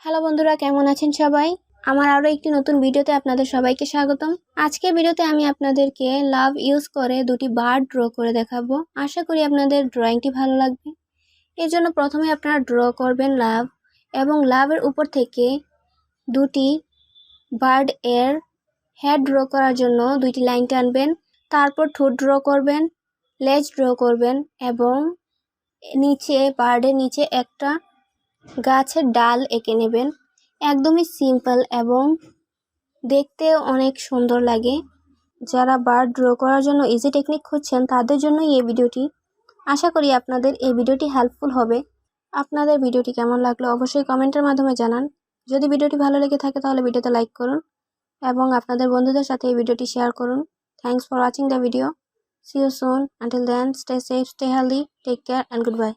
Hello বন্ধুরা, কেমন আছেন সবাই? আমার আরও একটি নতুন ভিডিওতে আপনাদের সবাইকে স্বাগতম। আজকের ভিডিওতে আমি আপনাদেরকে লাভ ইউজ করে দুটি বার্ড ড্র করে দেখাবো। আশা করি আপনাদের ড্রয়িংটি ভালো লাগবে। এর জন্য প্রথমে আপনারা ড্র করবেন লাভ, এবং লাভের উপর থেকে দুটি বার্ড এর হেড ড্র করার জন্য দুইটি লাইন টানবেন। তারপর ঠোঁট ড্র করবেন, লেজ ড্র করবেন এবং নিচে বার্ডের নিচে একটা গাছের ডাল এঁকে নেবেন। একদমই সিম্পল এবং দেখতেও অনেক সুন্দর লাগে। যারা বার্ড ড্র করার জন্য ইজি টেকনিক খুঁজছেন তাদের জন্যই এই ভিডিওটি। আশা করি আপনাদের এই ভিডিওটি হেল্পফুল হবে। আপনাদের ভিডিওটি কেমন লাগলো অবশ্যই কমেন্টের মাধ্যমে জানান। যদি ভিডিওটি ভালো লেগে থাকে তাহলে ভিডিওতে লাইক করুন এবং আপনাদের বন্ধুদের সাথে এই ভিডিওটি শেয়ার করুন। Thanks for watching the video. See you soon. Until then, stay safe, stay healthy, take care and good by.